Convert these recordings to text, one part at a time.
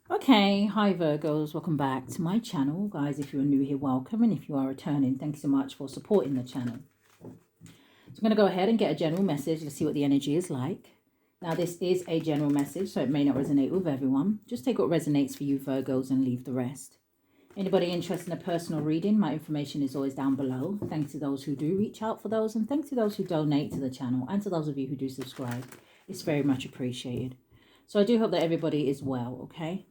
Okay, hi Virgos, welcome back to my channel. Guys, if you're new here, welcome, and if you are returning, thank you so much for supporting the channel. So I'm going to go ahead and get a general message to see what the energy is like. Now, this is a general message, so it may not resonate with everyone. Just take what resonates for you, Virgos, and leave the rest. Anybody interested in a personal reading, my information is always down below. Thanks to those who do reach out for those, and thanks to those who donate to the channel, and to those of you who do subscribe. It's very much appreciated. So I do hope that everybody is well, okay?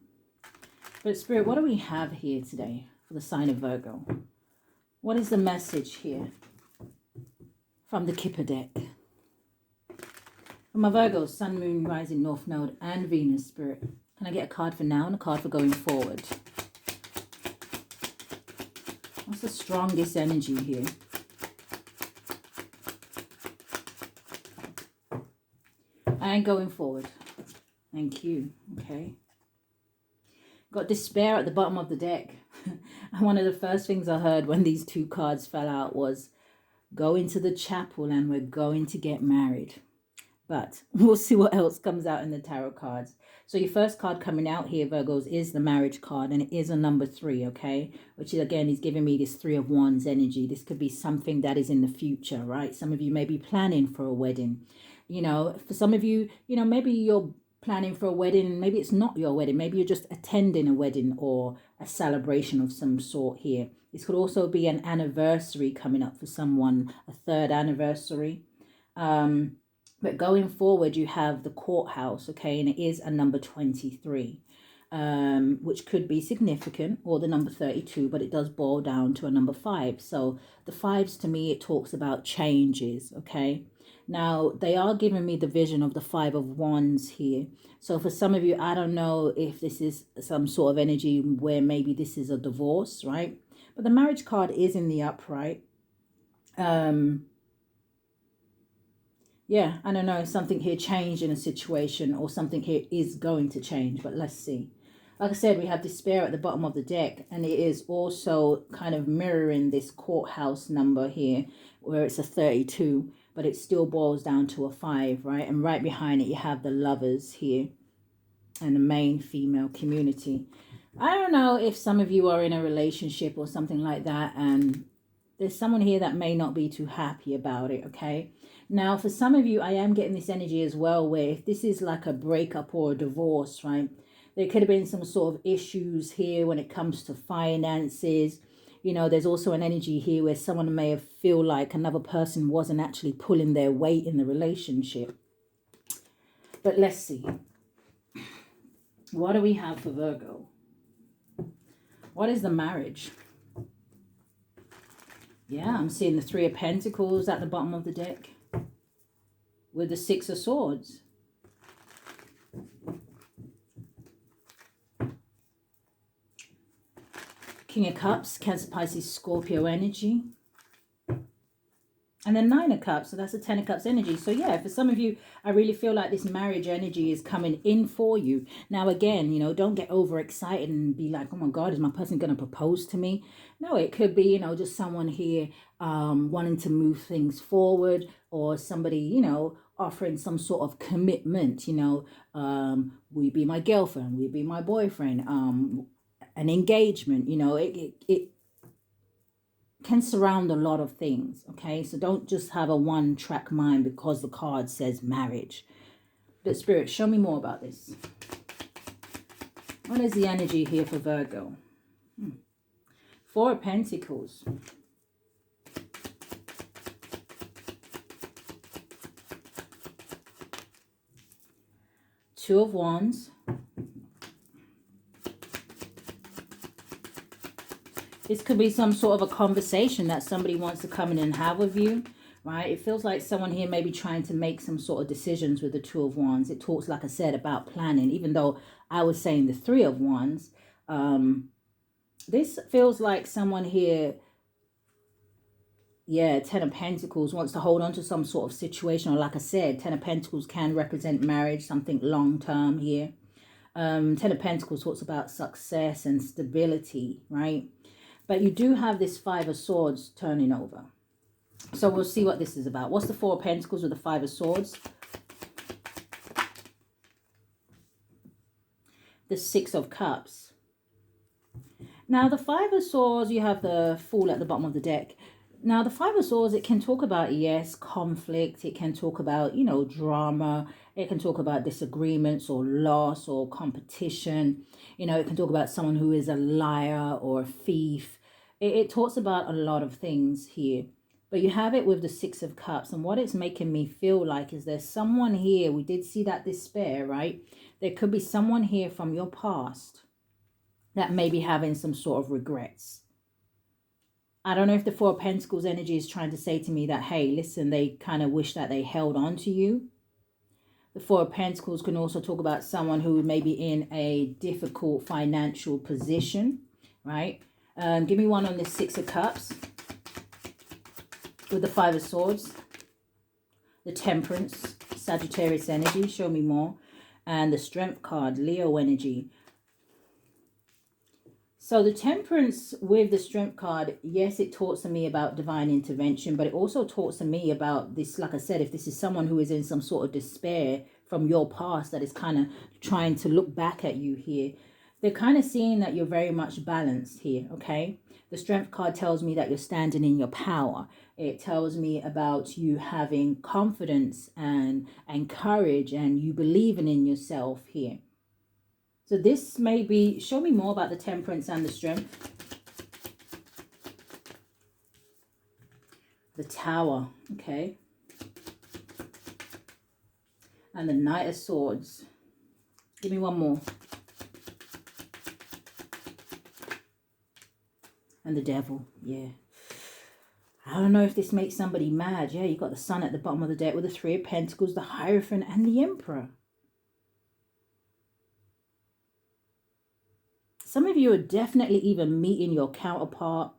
But Spirit, what do we have here today for the sign of Virgo? What is the message here from the Kipper deck? For my Virgos, Sun, Moon, Rising, North Node, and Venus, Spirit. Can I get a card for now and a card for going forward? What's the strongest energy here? And going forward. Thank you. Okay. Got despair at the bottom of the deck. And one of the first things I heard when these two cards fell out was, go into the chapel and we're going to get married. But we'll see what else comes out in the tarot cards. So your first card coming out here, Virgos, is the marriage card. And it is a number 3, okay? Which, again, is giving me this 3 of Wands energy. This could be something that is in the future, right? Some of you may be planning for a wedding. You know, for some of you, you know, maybe you're planning for a wedding. Maybe it's not your wedding. Maybe you're just attending a wedding or a celebration of some sort here. This could also be an anniversary coming up for someone, a 3rd anniversary. But going forward, you have the courthouse, okay, and it is a number 23, which could be significant, or the number 32, but it does boil down to a number 5. So the 5s, to me, it talks about changes, okay? Now, they are giving me the vision of the 5 of Wands here. So for some of you, I don't know if this is some sort of energy where maybe this is a divorce, right? But the marriage card is in the upright. Yeah, I don't know, something here changed in a situation, or something here is going to change, but let's see. Like I said, we have despair at the bottom of the deck, and it is also kind of mirroring this courthouse number here, where it's a 32, but it still boils down to a 5, right? And right behind it, you have the lovers here and the main female community. I don't know if some of you are in a relationship or something like that, and there's someone here that may not be too happy about it, okay? Now, for some of you, I am getting this energy as well, where if this is like a breakup or a divorce, right? There could have been some sort of issues here when it comes to finances. You know, there's also an energy here where someone may have feel like another person wasn't actually pulling their weight in the relationship. But let's see. What do we have for Virgo? What is the marriage? Yeah, I'm seeing the 3 of Pentacles at the bottom of the deck with the 6 of Swords. King of Cups, Cancer, Pisces, Scorpio energy. And then 9 of Cups, so that's a 10 of Cups energy. So yeah, for some of you, I really feel like this marriage energy is coming in for you. Now again, you know, don't get overexcited and be like, oh my God, is my person going to propose to me? No, it could be, you know, just someone here wanting to move things forward, or somebody, you know, offering some sort of commitment, you know, will you be my girlfriend? Will you be my boyfriend? An engagement, you know, it can surround a lot of things, okay? So don't just have a one-track mind because the card says marriage. But Spirit, show me more about this. What is the energy here for Virgo? 4 of Pentacles. Two of Wands. This could be some sort of a conversation that somebody wants to come in and have with you, right? It feels like someone here may be trying to make some sort of decisions with the 2 of Wands. It talks, like I said, about planning, even though I was saying the 3 of Wands. This feels like someone here, yeah, 10 of Pentacles, wants to hold on to some sort of situation. Or like I said, 10 of Pentacles can represent marriage, something long-term here. 10 of Pentacles talks about success and stability, right? But you do have this 5 of Swords turning over. So we'll see what this is about. What's the 4 of Pentacles with the 5 of Swords? the Six of Cups. Now, the Five of Swords, you have the Fool at the bottom of the deck. Now, the Five of Swords, it can talk about, yes, conflict. It can talk about, you know, drama. It can talk about disagreements or loss or competition. You know, it can talk about someone who is a liar or a thief. It talks about a lot of things here. But you have it with the Six of Cups. And what it's making me feel like is there's someone here. We did see that despair, right? There could be someone here from your past that may be having some sort of regrets. I don't know if the Four of Pentacles energy is trying to say to me that, hey, listen, they kind of wish that they held on to you. The Four of Pentacles can also talk about someone who may be in a difficult financial position, right? Give me one on the Six of Cups with the Five of Swords. The Temperance, Sagittarius energy, show me more. And the Strength card, Leo energy. So the Temperance with the Strength card, yes, it talks to me about divine intervention, but it also talks to me about this, like I said, if this is someone who is in some sort of despair from your past that is kind of trying to look back at you here, they're kind of seeing that you're very much balanced here, okay? The Strength card tells me that you're standing in your power. It tells me about you having confidence and courage and you believing in yourself here. So this may be, show me more about the Temperance and the Strength. The Tower, okay. And the Knight of Swords. Give me one more. And the Devil, yeah. I don't know if this makes somebody mad. Yeah, you got the Sun at the bottom of the deck with the Three of Pentacles, the Hierophant, and the Emperor. Some of you are definitely even meeting your counterpart.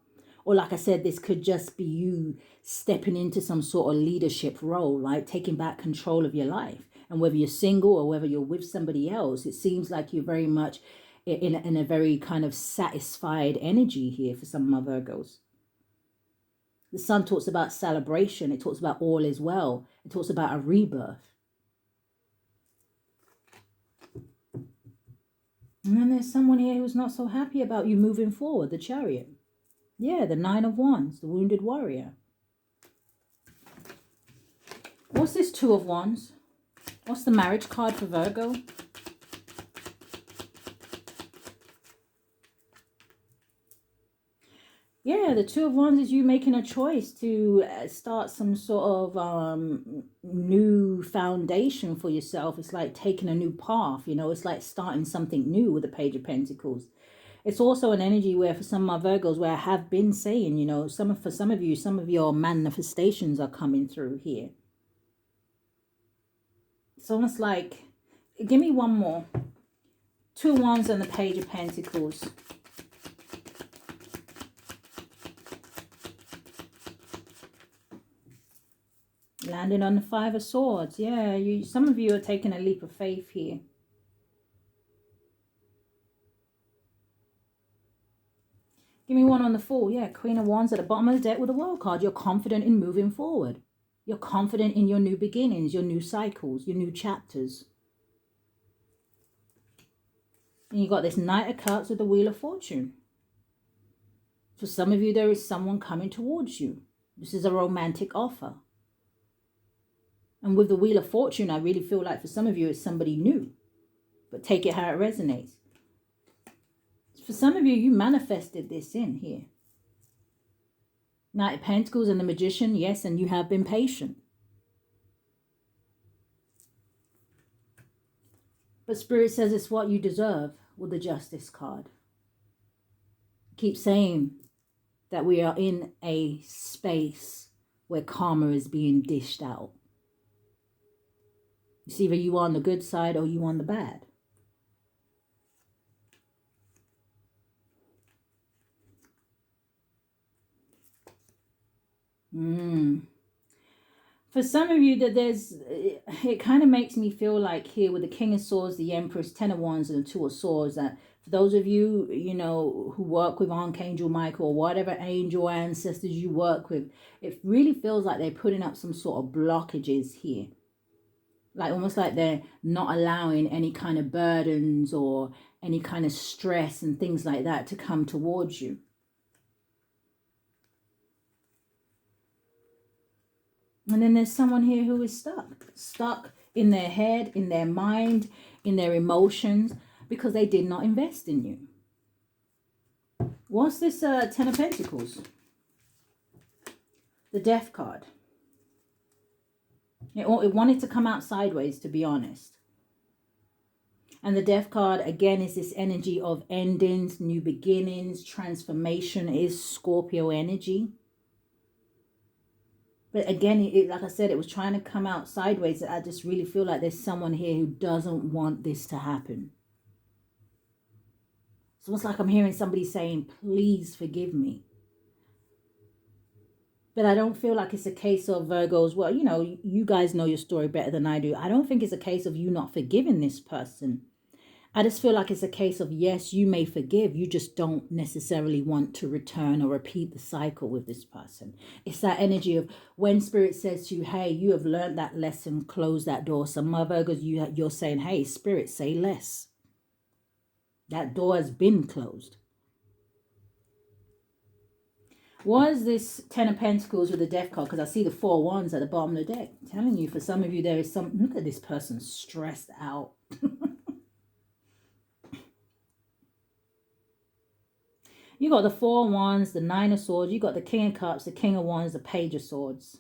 Or like I said, this could just be you stepping into some sort of leadership role, like taking back control of your life. And whether you're single or whether you're with somebody else, it seems like you're very much in a very kind of satisfied energy here for some of my Virgos. The Sun talks about celebration. It talks about all is well. It talks about a rebirth. And then there's someone here who's not so happy about you moving forward, the Chariot. Yeah, the Nine of Wands, the Wounded Warrior. What's this Two of Wands? What's the marriage card for Virgo? Yeah, the Two of Wands is you making a choice to start some sort of new foundation for yourself. It's like taking a new path, you know. It's like starting something new with the Page of Pentacles. It's also an energy where for some of my Virgos, where I have been saying, you know, for some of you, some of your manifestations are coming through here. It's almost like, give me one more. Two of Wands and the Page of Pentacles. Landing on the Five of Swords. Yeah, some of you are taking a leap of faith here. Give me one on the Fool. Yeah, Queen of Wands at the bottom of the deck with a World card. You're confident in moving forward. You're confident in your new beginnings, your new cycles, your new chapters. And you got this Knight of Cups with the Wheel of Fortune. For some of you, there is someone coming towards you. This is a romantic offer. And with the Wheel of Fortune, I really feel like for some of you, it's somebody new. But take it how it resonates. For some of you, you manifested this in here. Knight of Pentacles and the Magician, yes, and you have been patient. But Spirit says it's what you deserve with the Justice card. Keep saying that we are in a space where karma is being dished out. It's either you on the good side or you on the bad. For some of you, it kind of makes me feel like here with the King of Swords, the Empress, Ten of Wands, and the Two of Swords, that for those of you, you know, who work with Archangel Michael or whatever angel ancestors you work with, it really feels like they're putting up some sort of blockages here. Like almost like they're not allowing any kind of burdens or any kind of stress and things like that to come towards you. And then there's someone here who is stuck in their head, in their mind, in their emotions, because they did not invest in you. What's this Ten of Pentacles? The Death card. It wanted to come out sideways, to be honest. And the Death card, again, is this energy of endings, new beginnings, transformation. It is Scorpio energy. But again, like I said, it was trying to come out sideways. I just really feel like there's someone here who doesn't want this to happen. It's almost like I'm hearing somebody saying, please forgive me. But I don't feel like it's a case of Virgos. Well, you know, you guys know your story better than I do. I don't think it's a case of you not forgiving this person. I just feel like it's a case of, yes, you may forgive. You just don't necessarily want to return or repeat the cycle with this person. It's that energy of when Spirit says to you, hey, you have learned that lesson, close that door. Some Virgos, you're saying, hey, Spirit, say less. That door has been closed. What is this Ten of Pentacles with the Death card? Because I see the Four Wands at the bottom of the deck. I'm telling you, for some of you, there is some... Look at this person stressed out. You got the Four Wands, the Nine of Swords. You got the King of Cups, the King of Wands, the Page of Swords.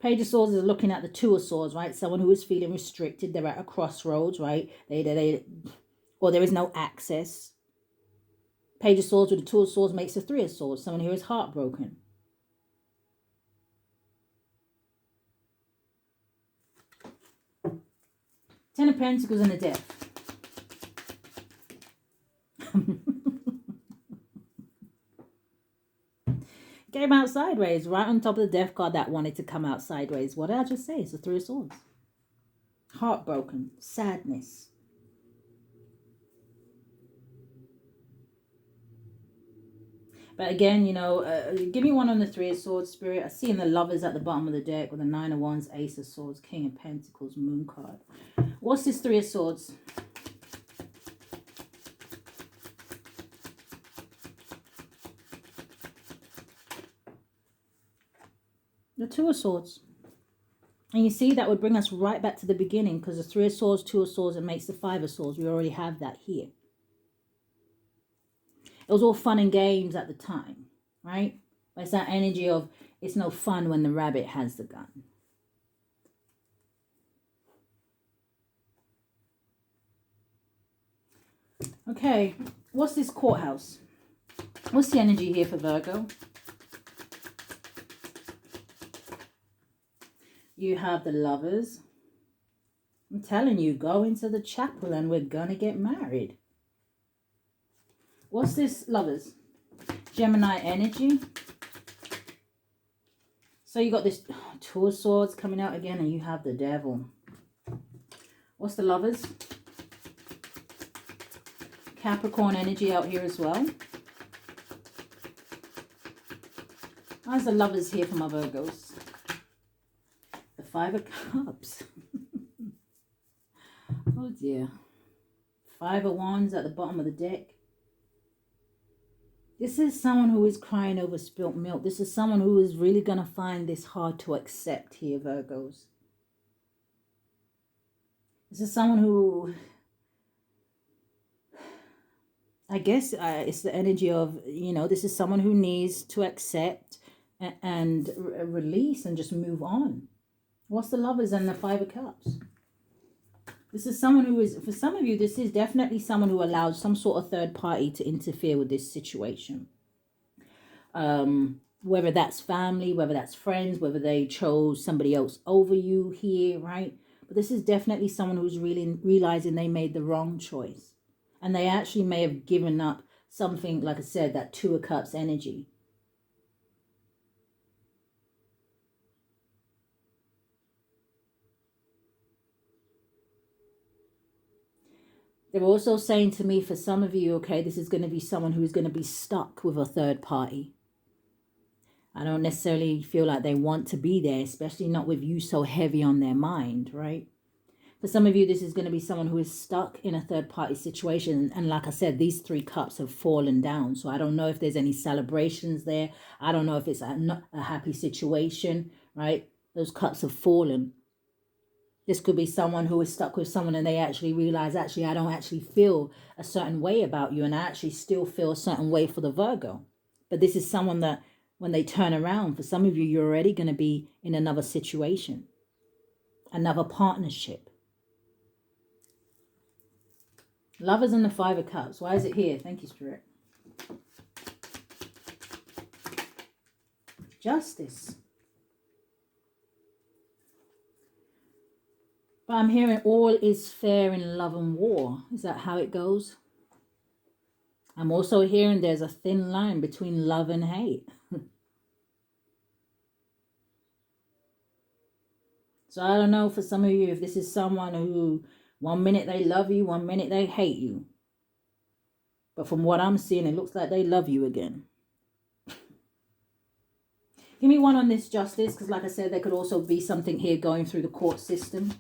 Page of Swords is looking at the Two of Swords, right? Someone who is feeling restricted. They're at a crossroads, right? Or there is no access. Page of Swords with the Two of Swords makes the Three of Swords. Someone who is heartbroken. Ten of Pentacles and the Death. Came out sideways, right on top of the Death card that wanted to come out sideways. What did I just say? It's the Three of Swords. Heartbroken. Sadness. But again, you know, give me one on the Three of Swords, Spirit. I see in the Lovers at the bottom of the deck with the Nine of Wands, Ace of Swords, King of Pentacles, Moon card. What's this Three of Swords? The Two of Swords. And you see, that would bring us right back to the beginning, because the Three of Swords, Two of Swords, and makes the Five of Swords. We already have that here. It was all fun and games at the time, right? But it's that energy of, it's no fun when the rabbit has the gun. Okay, what's this courthouse? What's the energy here for Virgo? You have the Lovers. I'm telling you, go into the chapel and we're going to get married. What's this, Lovers? Gemini energy. So you got this Two of Swords coming out again, and you have the Devil. What's the Lovers? Capricorn energy out here as well. How's the Lovers here for my Virgos? The Five of Cups. Oh dear. Five of Wands at the bottom of the deck. This is someone who is crying over spilt milk. This is someone who is really going to find this hard to accept here, Virgos. This is someone who, I guess it's the energy of, you know, this is someone who needs to accept and release and just move on. What's the Lovers and the Five of Cups? This is someone who is, for some of you, this is definitely someone who allows some sort of third party to interfere with this situation. Whether that's family, whether that's friends, whether they chose somebody else over you here, right? But this is definitely someone who's really realizing they made the wrong choice. And they actually may have given up something, like I said, that Two of Cups energy. They're also saying to me, for some of you, okay, this is going to be someone who's going to be stuck with a third party. I don't necessarily feel like they want to be there, especially not with you so heavy on their mind, right? For some of you, this is going to be someone who is stuck in a third-party situation. And like I said, these 3 cups have fallen down. So I don't know if there's any celebrations there. I don't know if it's a happy situation, right? Those cups have fallen. This could be someone who is stuck with someone and they actually realize, actually, I don't actually feel a certain way about you. And I actually still feel a certain way for the Virgo. But this is someone that when they turn around, for some of you, you're already going to be in another situation, another partnership. Lovers and the 5 of Cups. Why is it here? Thank you, Spirit. Justice. But I'm hearing all is fair in love and war. Is that how it goes? I'm also hearing there's a thin line between love and hate. So I don't know for some of you if this is someone who 1 minute they love you, 1 minute they hate you. But from what I'm seeing, it looks like they love you again. Give me 1 on this justice, because like I said, there could also be something here going through the court system.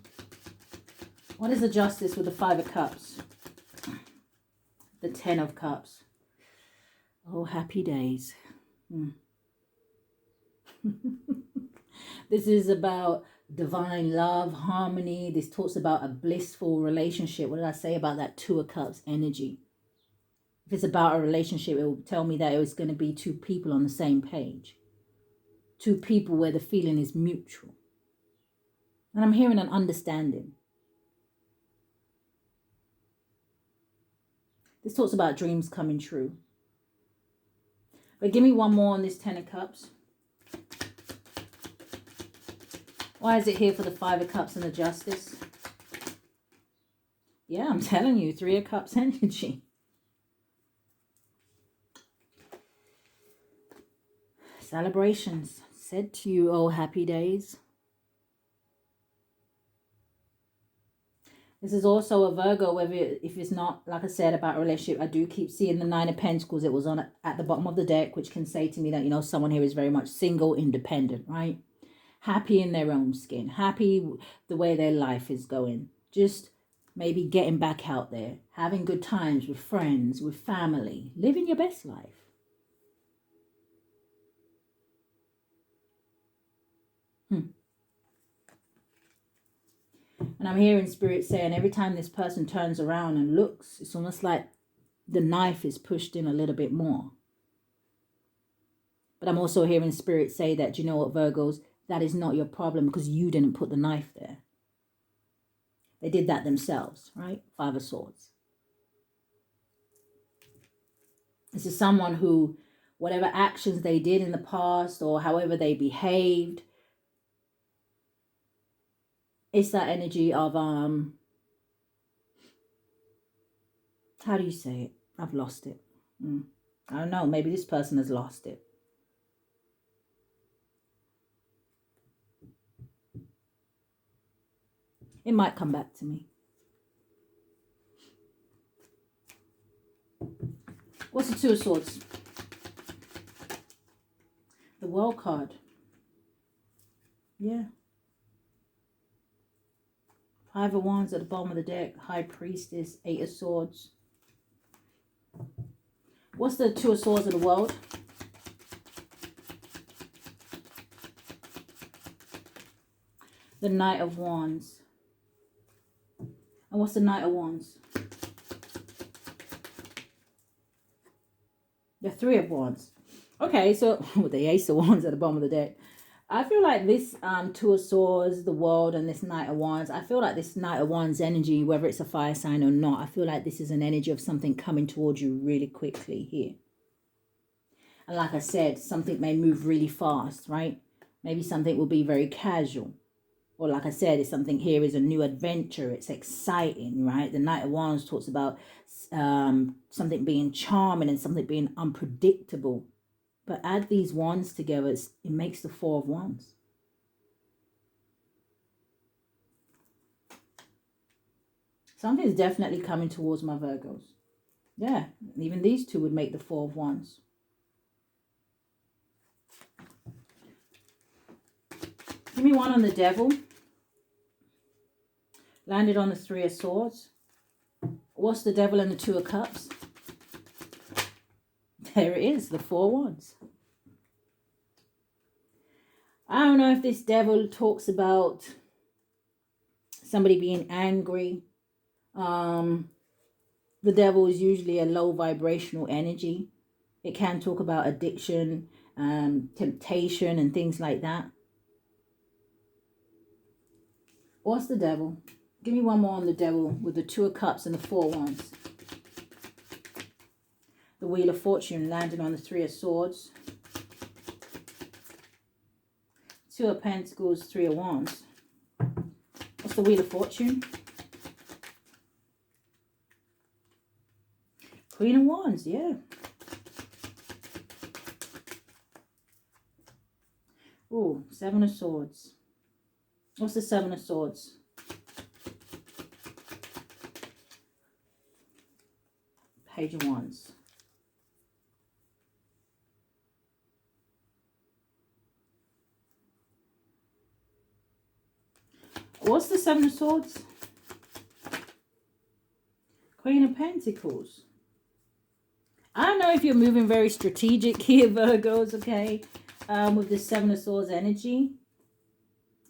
What is the justice with the 5 of Cups? The 10 of Cups. Oh, happy days. This is about divine love, harmony. This talks about a blissful relationship. What did I say about that 2 of Cups energy? If it's about a relationship, it will tell me that it was going to be 2 people on the same page. 2 people where the feeling is mutual. And I'm hearing an understanding. This talks about dreams coming true. But give me 1 more on this 10 of Cups. Why is it here for the 5 of Cups and the Justice? Yeah, I'm telling you, 3 of Cups energy. Celebrations. Said to you, oh, happy days. This is also a Virgo, whether if it's not, like I said, about a relationship. I do keep seeing the 9 of Pentacles. It was on at the bottom of the deck, which can say to me that, you know, someone here is very much single, independent, right? Happy in their own skin. Happy the way their life is going. Just maybe getting back out there. Having good times with friends, with family. Living your best life. And I'm hearing Spirit saying every time this person turns around and looks, it's almost like the knife is pushed in a little bit more. But I'm also hearing Spirit say that, you know what, Virgos, that is not your problem because you didn't put the knife there. They did that themselves, right? 5 of Swords. This is someone who, whatever actions they did in the past or however they behaved, it's that energy of, how do you say it? I've lost it. I don't know. Maybe this person has lost it. It might come back to me. What's the 2 of Swords? The World card. Yeah. 5 of Wands at the bottom of the deck. High Priestess. 8 of Swords. What's the 2 of Swords of the World? The Knight of Wands. And what's the Knight of Wands? The 3 of Wands. Okay, so with the Ace of Wands at the bottom of the deck. I feel like this 2 of Swords, the World, and this Knight of Wands, I feel like this Knight of Wands energy, whether it's a fire sign or not, I feel like this is an energy of something coming towards you really quickly here. And like I said, something may move really fast, right? Maybe something will be very casual. Or like I said, it's something here is a new adventure. It's exciting, right? The Knight of Wands talks about something being charming and something being unpredictable. But add these wands together, it makes the 4 of Wands. Something's definitely coming towards my Virgos. Yeah, even these 2 would make the 4 of Wands. Give me 1 on the Devil. Landed on the Three of Swords. What's the Devil and the Two of Cups? There it is, the Four Wands. I don't know if this Devil talks about somebody being angry. The Devil is usually a low vibrational energy. It can talk about addiction, temptation, and things like that. What's the Devil? Give me one more on the Devil with the Two of Cups and the Four Wands. The Wheel of Fortune landing on the Three of Swords. Two of Pentacles, Three of Wands. What's the Wheel of Fortune? Queen of Wands, yeah. Oh, Seven of Swords. What's the Seven of Swords? Page of Wands. What's the Seven of Swords? Queen of Pentacles. I don't know if you're moving very strategic here, Virgos, okay? With the Seven of Swords energy.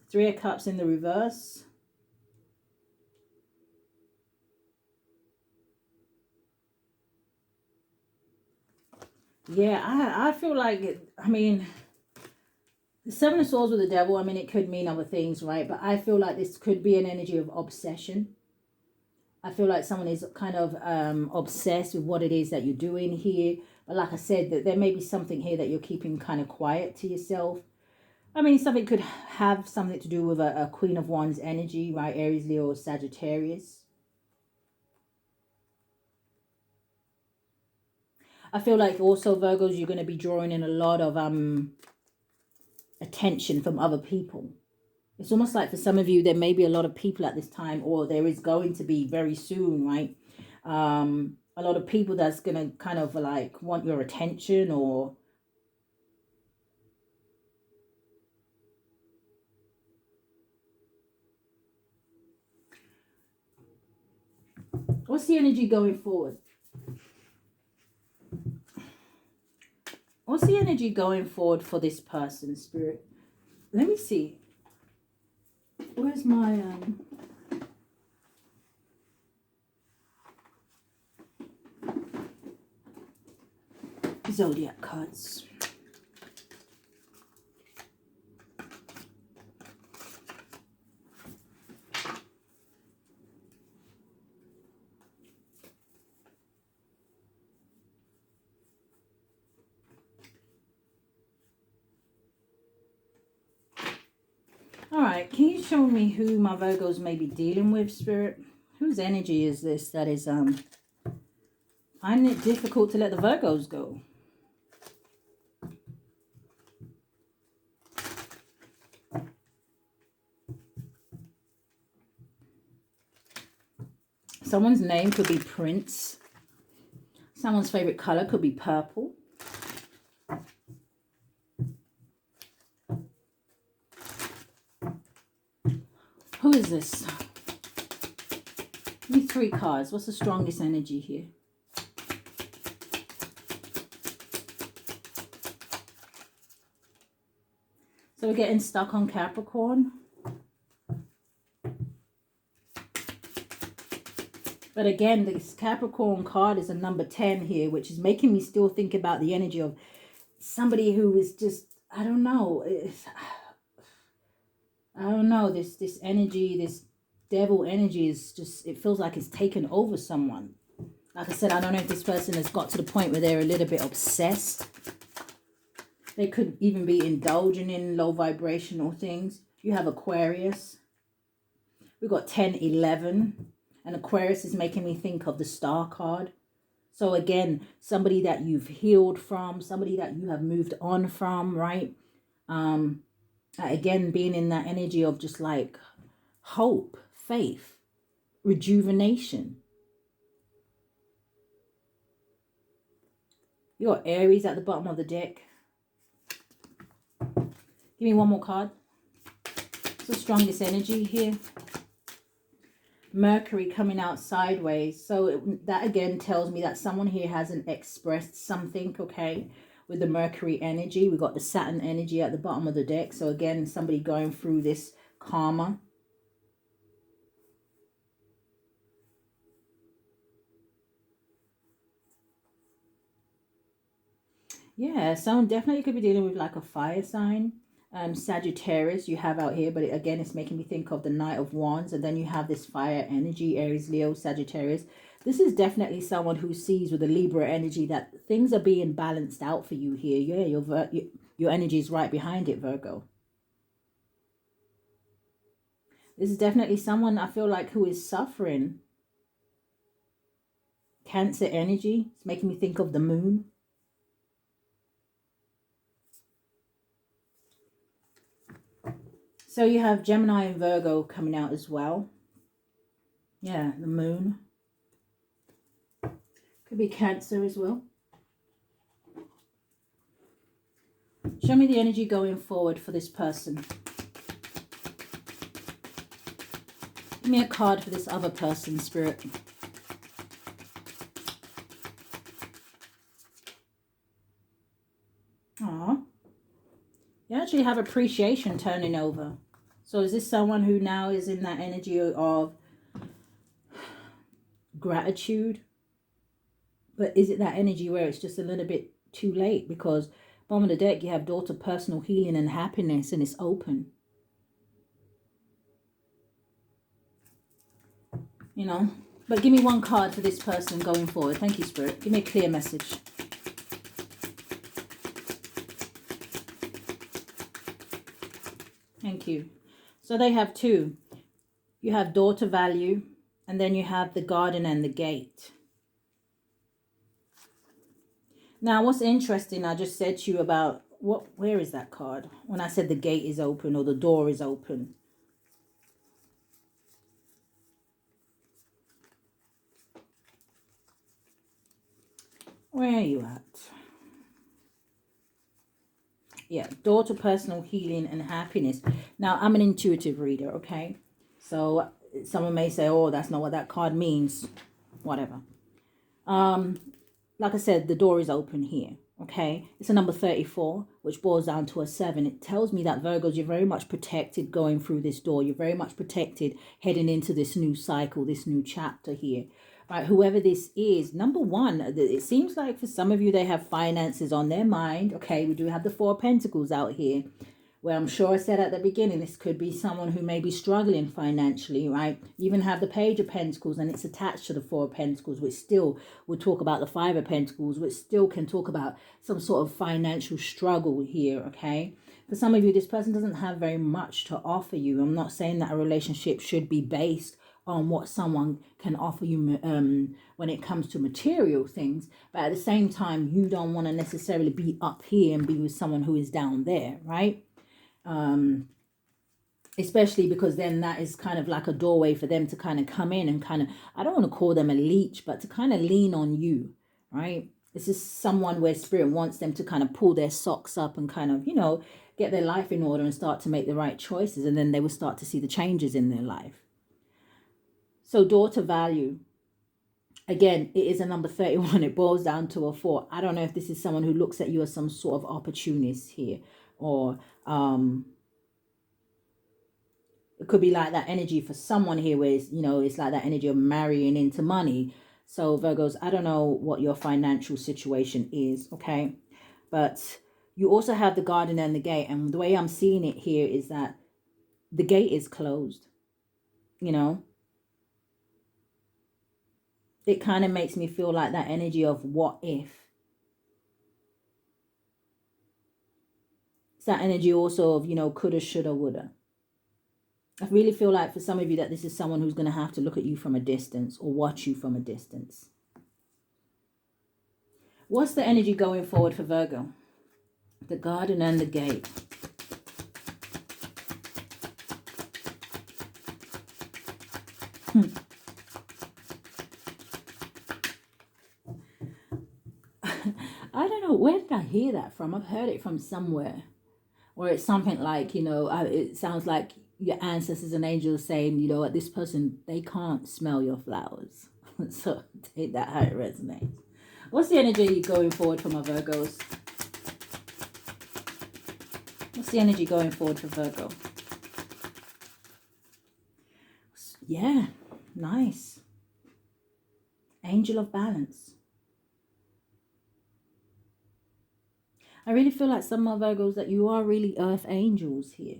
Three of Cups in the reverse. Yeah, I feel like, the Seven of Swords with the Devil, it could mean other things, right? But I feel like this could be an energy of obsession. I feel like someone is kind of obsessed with what it is that you're doing here. But like I said, that there may be something here that you're keeping kind of quiet to yourself. Something could have something to do with a Queen of Wands energy, right? Aries, Leo, or Sagittarius. I feel like also, Virgos, you're going to be drawing in a lot of attention from other people. It's almost like for some of you, there may be a lot of people at this time, or there is going to be very soon, right? A lot of people that's going to kind of like want your attention, or what's the energy going forward? What's the energy going forward for this person, Spirit? Let me see. Where's my Zodiac cards? All right, can you show me who my Virgos may be dealing with, Spirit? Whose energy is this that is finding it difficult to let the Virgos go? Someone's name could be Prince. Someone's favorite color could be purple. Who is this? Give me 3 cards. What's the strongest energy here? So we're getting stuck on Capricorn. But again, this Capricorn card is a number 10 here, which is making me still think about the energy of somebody who is just, I don't know. This energy, this devil energy is just, it feels like it's taken over someone. Like I said, I don't know if this person has got to the point where they're a little bit obsessed. They could even be indulging in low vibrational things. You have Aquarius. We've got 10, 11. And Aquarius is making me think of the Star card. So again, somebody that you've healed from, somebody that you have moved on from, right? Again, being in that energy of just like hope, faith, rejuvenation. You got Aries at the bottom of the deck. Give me one more card. What's the strongest energy here? Mercury coming out sideways. So that again tells me that someone here hasn't expressed something, okay? With the Mercury energy, we got the Saturn energy at the bottom of the deck. So again, somebody going through this karma. Yeah, someone definitely could be dealing with like a fire sign. Sagittarius you have out here, but again, it's making me think of the Knight of Wands, and then you have this fire energy, Aries, Leo, Sagittarius. This is definitely someone who sees with the Libra energy that things are being balanced out for you here. Yeah, your energy is right behind it, Virgo. This is definitely someone I feel like who is suffering. Cancer energy. It's making me think of the moon. So you have Gemini and Virgo coming out as well. Yeah, the moon. Could be Cancer as well. Show me the energy going forward for this person. Give me a card for this other person, Spirit. Aww. You actually have appreciation turning over. So is this someone who now is in that energy of gratitude? But is it that energy where it's just a little bit too late? Because bottom of the deck, you have daughter, personal healing and happiness, and it's open. You know? But give me one card for this person going forward. Thank you, Spirit. Give me a clear message. Thank you. So they have two. You have daughter value, and then you have the garden and the gate. Now, what's interesting, I just said to you about, where is that card? When I said the gate is open or the door is open. Where are you at? Yeah, daughter, personal healing and happiness. Now, I'm an intuitive reader, okay? So someone may say, oh, that's not what that card means. Whatever. Like I said, the door is open here, okay? It's a number 34, which boils down to a 7. It tells me that Virgos, you're very much protected going through this door. You're very much protected heading into this new cycle, this new chapter here. Right, whoever this is, number one, it seems like for some of you, they have finances on their mind. Okay, we do have the 4 of Pentacles out here. Well, I'm sure I said at the beginning, this could be someone who may be struggling financially, right? You even have the Page of Pentacles and it's attached to the 4 of Pentacles, which still will talk about the 5 of Pentacles, which still can talk about some sort of financial struggle here, okay? For some of you, this person doesn't have very much to offer you. I'm not saying that a relationship should be based on what someone can offer you when it comes to material things. But at the same time, you don't want to necessarily be up here and be with someone who is down there, right? Especially because then that is kind of like a doorway for them to kind of come in and kind of, I don't want to call them a leech, but to kind of lean on you, right? This is someone where Spirit wants them to kind of pull their socks up and kind of, you know, get their life in order and start to make the right choices. And then they will start to see the changes in their life. So daughter value. Again, it is a number 31. It boils down to a 4. I don't know if this is someone who looks at you as some sort of opportunist here, or it could be like that energy for someone here where it's, you know, it's like that energy of marrying into money. So Virgos, I don't know what your financial situation is, okay? But you also have the garden and the gate. And the way I'm seeing it here is that the gate is closed, you know? It kind of makes me feel like that energy of what if. It's that energy also of, you know, coulda, shoulda, woulda. I really feel like for some of you that this is someone who's going to have to look at you from a distance or watch you from a distance. What's the energy going forward for Virgo? The garden and the gate. I don't know, where did I hear that from? I've heard it from somewhere. Or it's something like, you know, it sounds like your ancestors and angels saying, you know what, this person, they can't smell your flowers. So take that how it resonates. What's the energy going forward for my Virgos? What's the energy going forward for Virgo? Yeah, nice. Angel of balance. I really feel like some of my Virgos that you are really earth angels here.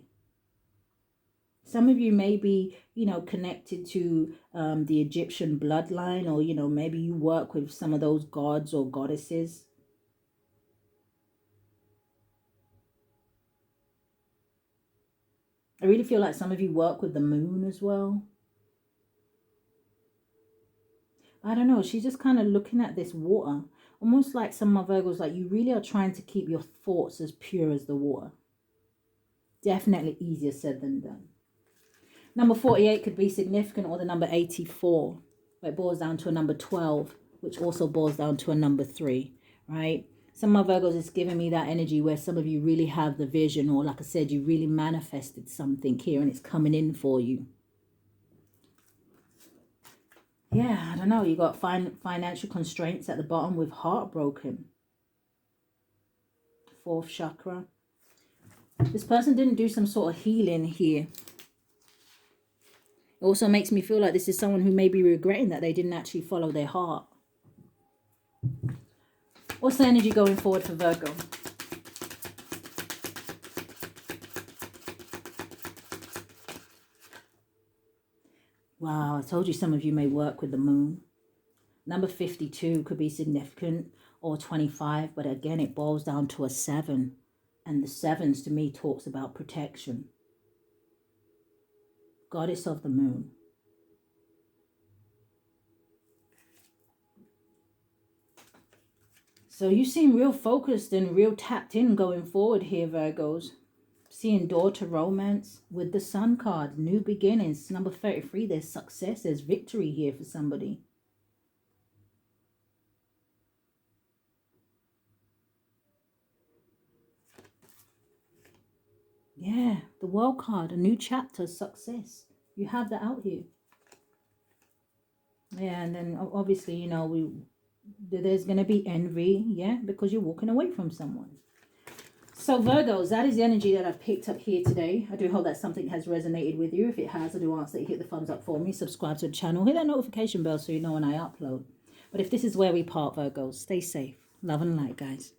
Some of you may be, you know, connected to the Egyptian bloodline, or, you know, maybe you work with some of those gods or goddesses. I really feel like some of you work with the moon as well. I don't know. She's just kind of looking at this water. Almost like some of my Virgos, like you really are trying to keep your thoughts as pure as the water. Definitely easier said than done. Number 48 could be significant, or the number 84. But it boils down to a number 12, which also boils down to a number 3, right? Some of my Virgos is giving me that energy where some of you really have the vision, or like I said, you really manifested something here and it's coming in for you. Yeah, I don't know. You got financial constraints at the bottom with heartbroken. 4th chakra. This person didn't do some sort of healing here. It also makes me feel like this is someone who may be regretting that they didn't actually follow their heart. What's the energy going forward for Virgo? Wow, I told you some of you may work with the moon. Number 52 could be significant, or 25, but again, it boils down to a 7. And the 7s to me talks about protection. Goddess of the moon. So you seem real focused and real tapped in going forward here, Virgos. Seeing door to romance with the Sun card. New beginnings. Number 33, there's success. There's victory here for somebody. Yeah, the World card. A new chapter. Success. You have that out here. Yeah, and then obviously, you know, there's going to be envy. Yeah, because you're walking away from someone. So Virgos, that is the energy that I've picked up here today. I do hope that something has resonated with you. If it has, I do ask that you hit the thumbs up for me, subscribe to the channel, hit that notification bell so you know when I upload. But if this is where we part, Virgos, stay safe. Love and light, guys.